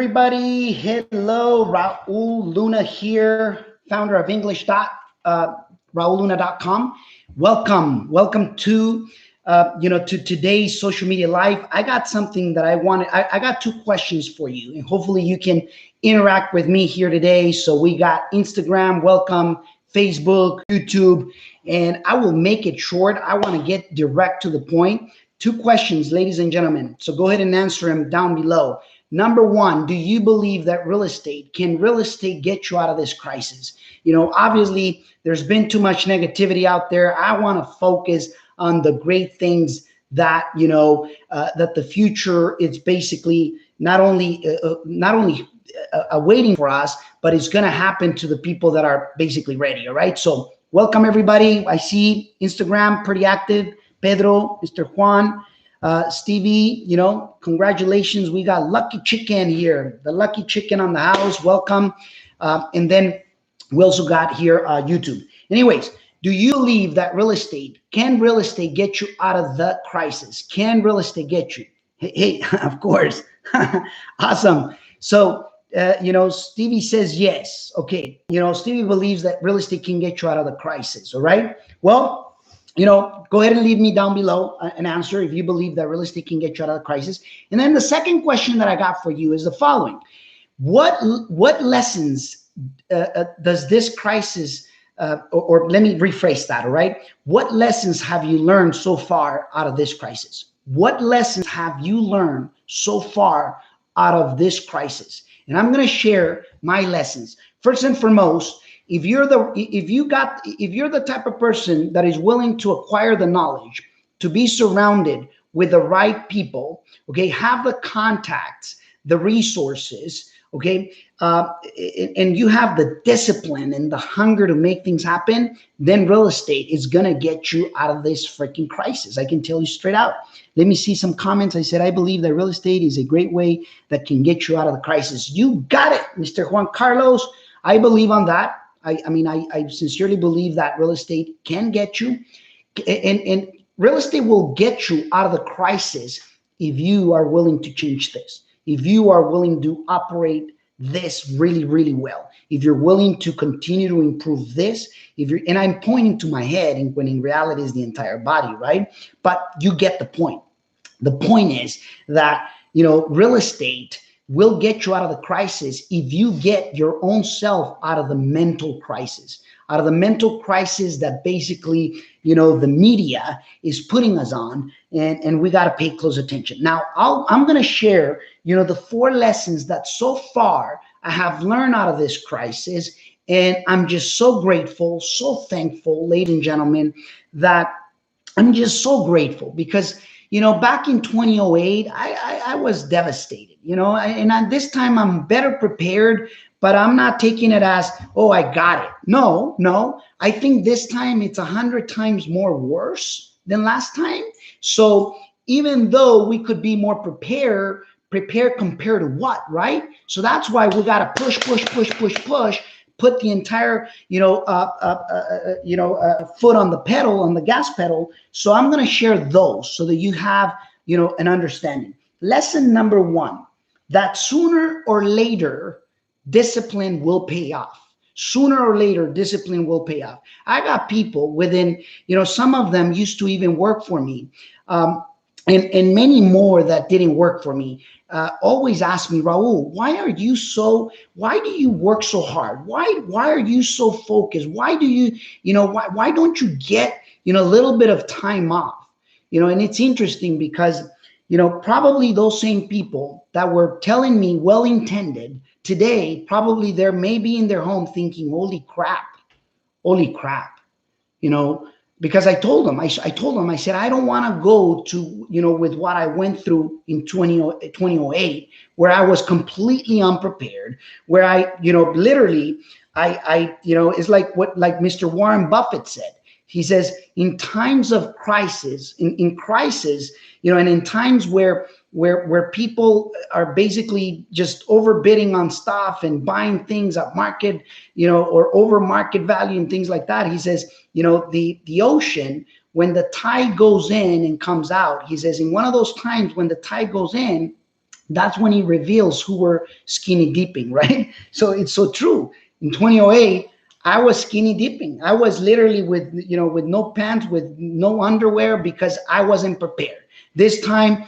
Everybody, hello, Raul Luna here, founder of RaulLuna.com. Welcome to to today's social media live. I got something that I wanted. I got two questions for you, and hopefully you can interact with me here today. So we got Instagram, welcome, Facebook, YouTube, and I will make it short. I want to get direct to the point. Two questions, ladies and gentlemen. So go ahead and answer them down below. Number one, do you believe that real estate get you out of this crisis? Obviously there's been too much negativity out there. I want to focus on the great things that, that the future is basically not only waiting for us, but it's going to happen to the people that are basically ready. All right. So welcome everybody. I see Instagram pretty active. Pedro, Mr. Juan, Stevie, congratulations. We got Lucky Chicken here, the Lucky Chicken on the house. Welcome. And then we also got here YouTube. Anyways, do you believe that can real estate get you out of the crisis? Can real estate get you? Hey, of course. Awesome. So, Stevie says yes. Okay. Stevie believes that real estate can get you out of the crisis. All right. Well, go ahead and leave me down below an answer if you believe that real estate can get you out of the crisis. And then the second question that I got for you is the following. What lessons does this crisis, or let me rephrase that, all right? What lessons have you learned so far out of this crisis? What lessons have you learned so far out of this crisis? And I'm going to share my lessons. First and foremost, if you're the type of person that is willing to acquire the knowledge, to be surrounded with the right people, okay, have the contacts, the resources, okay, and you have the discipline and the hunger to make things happen, then real estate is gonna get you out of this freaking crisis. I can tell you straight out. Let me see some comments. I said, I believe that real estate is a great way that can get you out of the crisis. You got it, Mr. Juan Carlos. I believe on that. I sincerely believe that real estate can get you, and real estate will get you out of the crisis if you are willing to change this, if you are willing to operate this really, really well, if you're willing to continue to improve this, and I'm pointing to my head, and when in reality is the entire body, right? But you get the point. The point is that, real estate will get you out of the crisis if you get your own self out of the mental crisis, that basically, the media is putting us on, and we got to pay close attention. Now, I'm going to share, the 4 lessons that so far I have learned out of this crisis. And I'm just so grateful, so thankful, ladies and gentlemen, that I'm just so grateful because, back in 2008, I was devastated, and this time I'm better prepared, but I'm not taking it as, oh, I got it. No, I think this time it's 100 times more worse than last time. So even though we could be more prepared compared to what, right? So that's why we got to push, put the entire, foot on the gas pedal. So I'm going to share those so that you have, an understanding. Lesson number 1, that sooner or later, discipline will pay off. Sooner or later, discipline will pay off. I got people within, some of them used to even work for me. And many more that didn't work for me always ask me, Raul, why do you work so hard? Why are you so focused? Why do you, why don't you get, a little bit of time off? And it's interesting because, probably those same people that were telling me well-intended today, probably they're maybe in their home thinking, holy crap, because I told them, I said, I don't want to go to, with what I went through in 2008, where I was completely unprepared, where I, literally, it's like Mr. Warren Buffett said. He says, in times of crisis, in crisis, and in times where people are basically just overbidding on stuff and buying things at market, or over market value and things like that. He says, the ocean, when the tide goes in and comes out, he says, in one of those times when the tide goes in, that's when he reveals who were skinny dipping, right? So it's so true. In 2008, I was skinny dipping. I was literally with, with no pants, with no underwear, because I wasn't prepared. This time,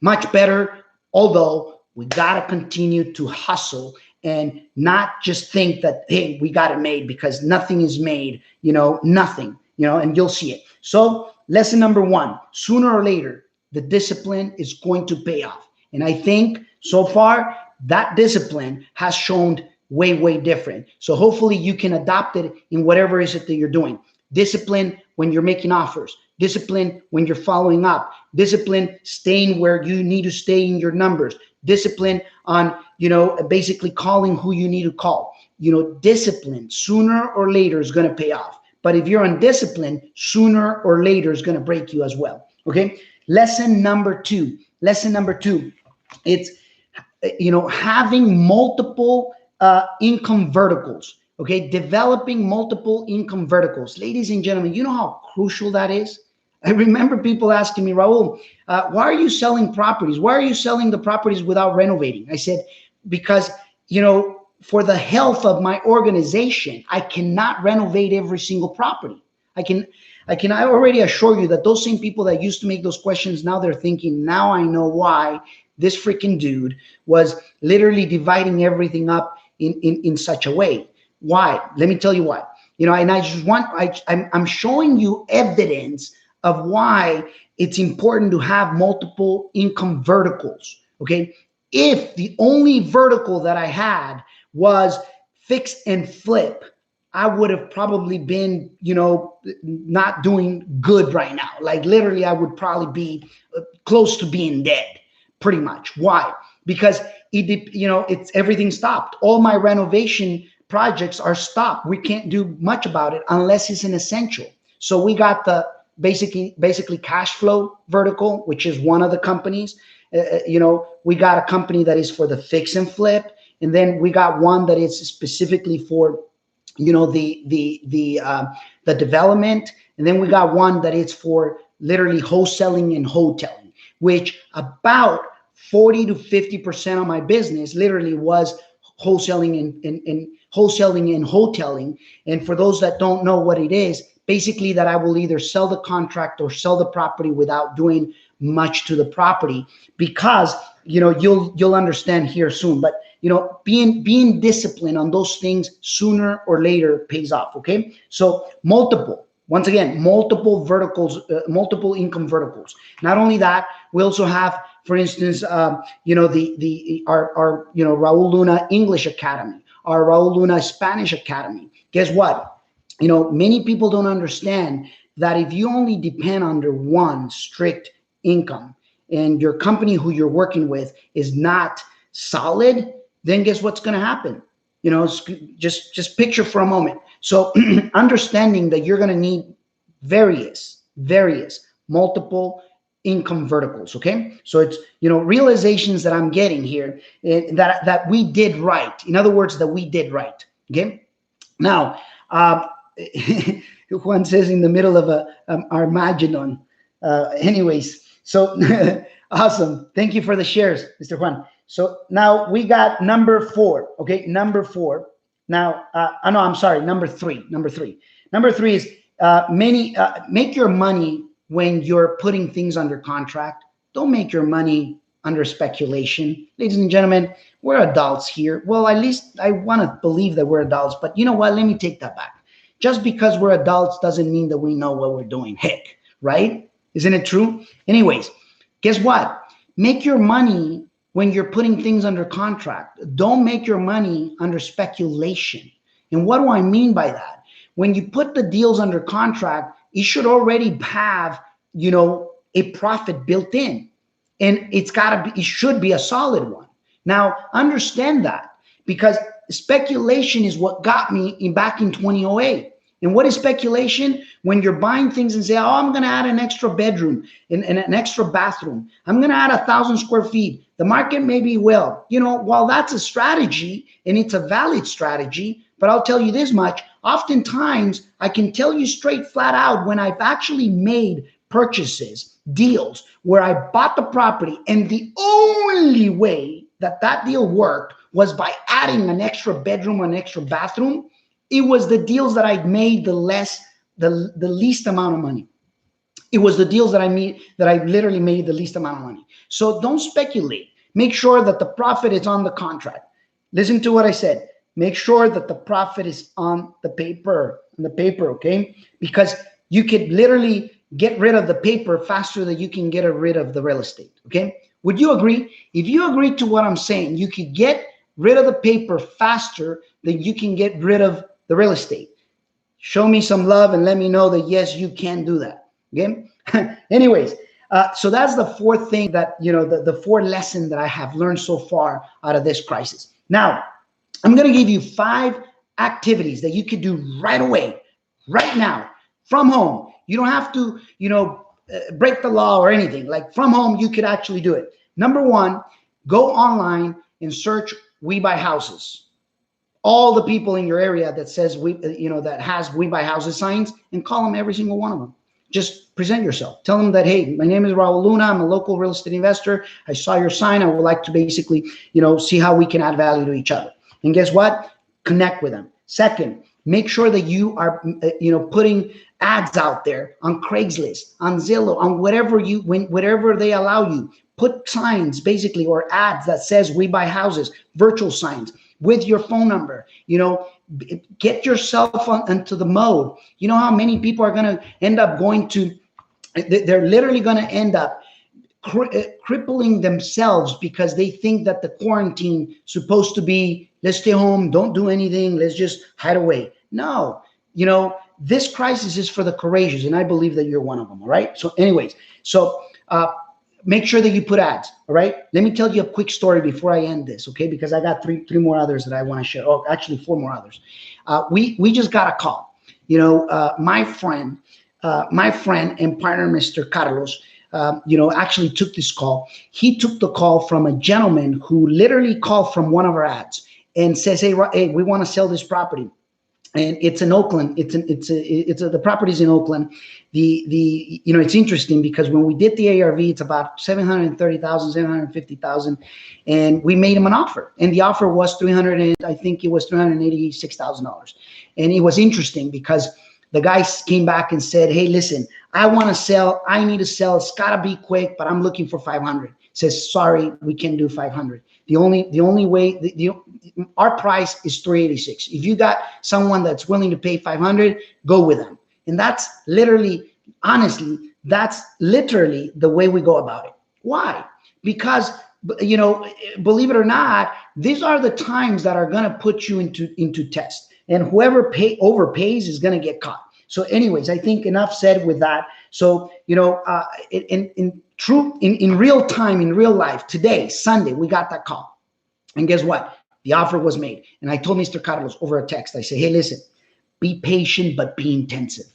much better, although we got to continue to hustle and not just think that, hey, we got it made, because nothing is made, nothing, and you'll see it. So lesson number one, sooner or later, the discipline is going to pay off. And I think so far that discipline has shown way, way different. So hopefully you can adopt it in whatever is it that you're doing. Discipline when you're making offers, discipline when you're following up, discipline staying where you need to stay in your numbers, discipline on, basically calling who you need to call. Discipline sooner or later is going to pay off. But if you're undisciplined, sooner or later is going to break you as well. Okay. Lesson number two, it's, having multiple income verticals. Okay. Developing multiple income verticals. Ladies and gentlemen, you know how crucial that is? I remember people asking me, Raul, why are you selling properties? Why are you selling the properties without renovating? I said, because, for the health of my organization, I cannot renovate every single property. I already assure you that those same people that used to make those questions, now they're thinking, now I know why this freaking dude was literally dividing everything up in such a way. Why? Let me tell you why. And I'm showing you evidence of why it's important to have multiple income verticals. Okay. If the only vertical that I had was fix and flip, I would have probably been, not doing good right now. Like literally, I would probably be close to being dead, pretty much. Why? Because it's everything stopped. All my renovation projects are stopped. We can't do much about it unless it's an essential. So we got the basically cash flow vertical, which is one of the companies. We got a company that is for the fix and flip, and then we got one that is specifically for the development, and then we got one that is for literally wholesaling and hoteling, which about 40 to 50% of my business literally was wholesaling and hoteling. And for those that don't know what it is, basically that I will either sell the contract or sell the property without doing much to the property, because you'll understand here soon. But being disciplined on those things sooner or later pays off. Okay, so multiple verticals, multiple income verticals. Not only that, we also have, for instance, our Raul Luna English Academy, our Raul Luna Spanish Academy. Guess what? Many people don't understand that if you only depend under one strict income and your company who you're working with is not solid, then guess what's going to happen? Just picture for a moment. So understanding that you're going to need various multiple income verticals. Okay. So it's, realizations that I'm getting here, that we did right. In other words, that we did right. Okay. Now, Juan says in the middle of a Armageddon. Anyways, so awesome. Thank you for the shares, Mr. Juan. So now we got number 4. Okay, number 4. Now, no, I'm sorry, number 3. Number 3 is make your money when you're putting things under contract. Don't make your money under speculation. Ladies and gentlemen, we're adults here. Well, at least I want to believe that we're adults, but you know what? Let me take that back. Just because we're adults doesn't mean that we know what we're doing. Heck, right? Isn't it true? Anyways, guess what? Make your money when you're putting things under contract. Don't make your money under speculation. And what do I mean by that? When you put the deals under contract, it should already have, a profit built in. And it should be a solid one. Now, understand that, because speculation is what got me back in 2008. And what is speculation? When you're buying things and say, oh, I'm going to add an extra bedroom and an extra bathroom. I'm going to add 1,000 square feet. The market maybe will. While that's a strategy and it's a valid strategy, but I'll tell you this much. Oftentimes, I can tell you straight flat out when I've actually made purchases, deals where I bought the property, and the only way that that deal worked was by adding an extra bedroom, an extra bathroom. It was the deals that I made the least amount of money. It was the deals that I literally made the least amount of money. So don't speculate. Make sure that the profit is on the contract. Listen to what I said. Make sure that the profit is on the paper, okay? Because you could literally get rid of the paper faster than you can get rid of the real estate, okay? Would you agree? If you agree to what I'm saying, you could get rid of the paper faster than you can get rid of the real estate. Show me some love and let me know that, yes, you can do that, okay? Anyways, so that's the fourth thing that, the fourth lesson that I have learned so far out of this crisis. Now, I'm going to give you 5 activities that you could do right away, right now, from home. You don't have to, break the law or anything. Like from home, you could actually do it. Number 1, go online and search We Buy Houses. All the people in your area that says that has We Buy Houses signs, and call them every single one of them. Just present yourself. Tell them that, hey, my name is Raul Luna. I'm a local real estate investor. I saw your sign. I would like to basically, see how we can add value to each other. And guess what? Connect with them. Second, make sure that you are, putting ads out there on Craigslist, on Zillow, on whatever they allow you. Put signs, basically, or ads that says We Buy Houses, virtual signs with your phone number. Get yourself into the mode. You know how many people are going to end up they're literally going to end up crippling themselves because they think that the quarantine supposed to be, let's stay home, don't do anything, let's just hide away. No, this crisis is for the courageous, and I believe that you're one of them. All right. So anyways, make sure that you put ads. All right. Let me tell you a quick story before I end this. Okay. Because I got three more others that I want to share. Oh, actually 4 more others. We just got a call, my friend and partner, Mr. Carlos, actually took this call. He took the call from a gentleman who literally called from one of our ads and says, hey, we want to sell this property. And it's in Oakland. The property's in Oakland. It's interesting because when we did the ARV, it's about 730,000, 750,000, and we made him an offer. And the offer was $386,000. And it was interesting because the guy came back and said, hey, listen, I want to sell. I need to sell. It's gotta be quick, but I'm looking for 500. Says, sorry, we can't do 500. The only way, our price is 386. If you got someone that's willing to pay 500, go with them. And that's literally, honestly, that's literally the way we go about it. Why? Because, believe it or not, these are the times that are going to put you into test. And whoever overpays is going to get caught. So anyways, I think enough said with that. So, in real time, in real life, today, Sunday, we got that call. And guess what? The offer was made. And I told Mr. Carlos over a text, I said, hey, listen, be patient, but be intensive.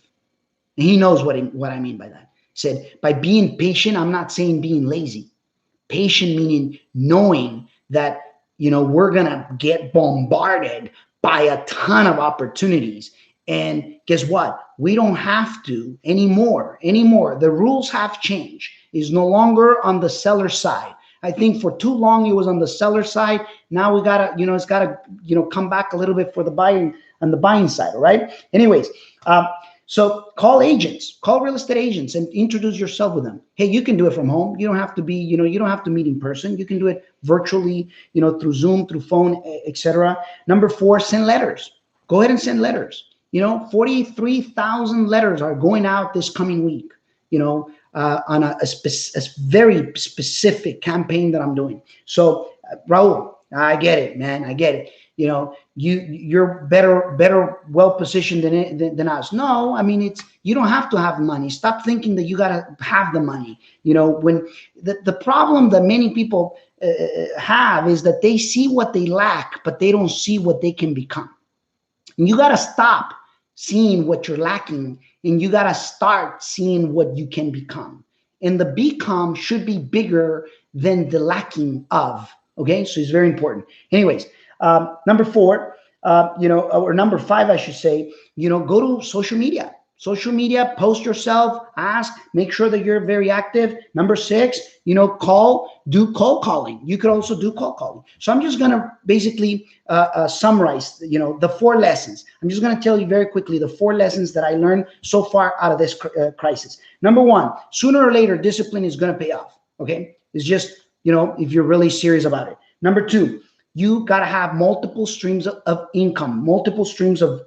And he knows what I mean by that. He said, by being patient, I'm not saying being lazy. Patient meaning knowing that, we're going to get bombarded by a ton of opportunities. And guess what? We don't have to anymore. The rules have changed. It's no longer on the seller side. I think for too long it was on the seller side. Now we gotta, it's gotta, come back a little bit for the buying on the buying side. All right. Anyways, so call real estate agents and introduce yourself with them. Hey, you can do it from home. You don't have to be, you don't have to meet in person. You can do it virtually, through Zoom, through phone, etc. Number 4, send letters. Go ahead and send letters. 43,000 letters are going out this coming week, on a very specific campaign that I'm doing. So, Raul, I get it, man. I get it. You're better well-positioned than us. No, I mean, you don't have to have money. Stop thinking that you got to have the money. When the problem that many people have is that they see what they lack, but they don't see what they can become. And you got to stop seeing what you're lacking, and you got to start seeing what you can become. And the become should be bigger than the lacking of. Okay, so it's very important. Anyways, number 4, or number 5, I should say, go to social media. social media, post yourself, ask, make sure that you're very active. Number six, do cold calling. You could also do cold calling. So I'm just going to basically summarize, the four lessons. I'm just going to tell you very quickly the four lessons that I learned so far out of this crisis. Number one, sooner or later, discipline is going to pay off. Okay. It's just, if you're really serious about it. Number two, you got to have multiple streams of income, multiple streams of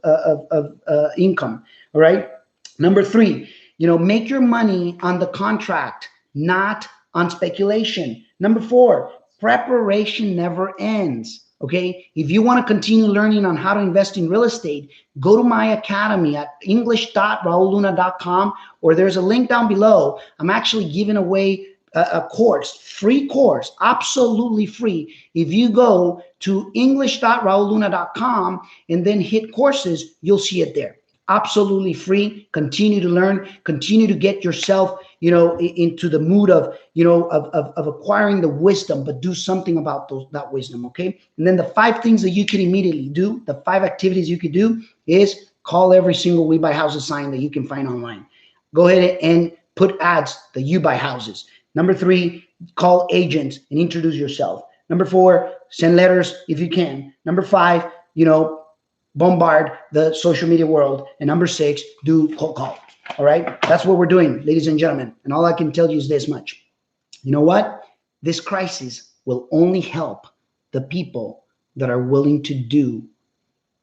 income. All right. Number three, make your money on the contract, not on speculation. Number four, preparation never ends. Okay. If you want to continue learning on how to invest in real estate, go to my academy at english.rauluna.com, or there's a link down below. I'm actually giving away a course, free course, absolutely free. If you go to english.rauluna.com and then hit courses, you'll see it there. Absolutely free. Continue to learn, continue to get yourself, into the mood of acquiring the wisdom, but do something about that wisdom. Okay. And then the five things that you can immediately do, the five activities you could do is call every single We Buy Houses sign that you can find online. Go ahead and put ads that you buy houses. Number three, call agents and introduce yourself. Number four, send letters if you can. Number five, bombard the social media world. And number six, do cold call. All right. That's what we're doing, ladies and gentlemen. And all I can tell you is this much. You know what? This crisis will only help the people that are willing to do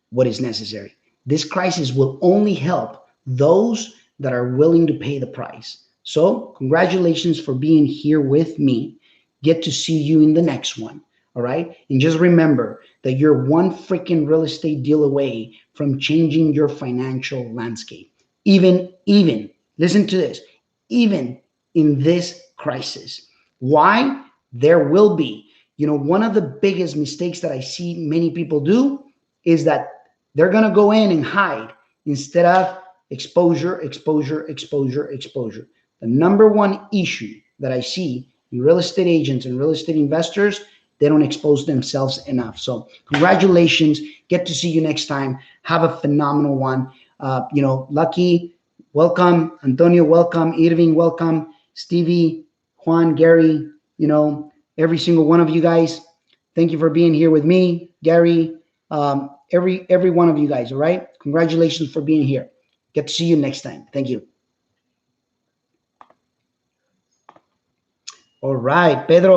what is necessary. This crisis will only help those that are willing to pay the price. So congratulations for being here with me. Get to see you in the next one. All right. And just remember that you're one freaking real estate deal away from changing your financial landscape. Even, listen to this, even in this crisis. Why? There will be, one of the biggest mistakes that I see many people do is that they're going to go in and hide instead of exposure. The number one issue that I see in real estate agents and real estate investors, they don't expose themselves enough. So congratulations. Get to see you next time. Have a phenomenal one. Lucky, welcome. Antonio, welcome. Irving, welcome. Stevie, Juan, Gary, every single one of you guys. Thank you for being here with me. Gary, every one of you guys. All right. Congratulations for being here. Get to see you next time. Thank you. All right, Pedro.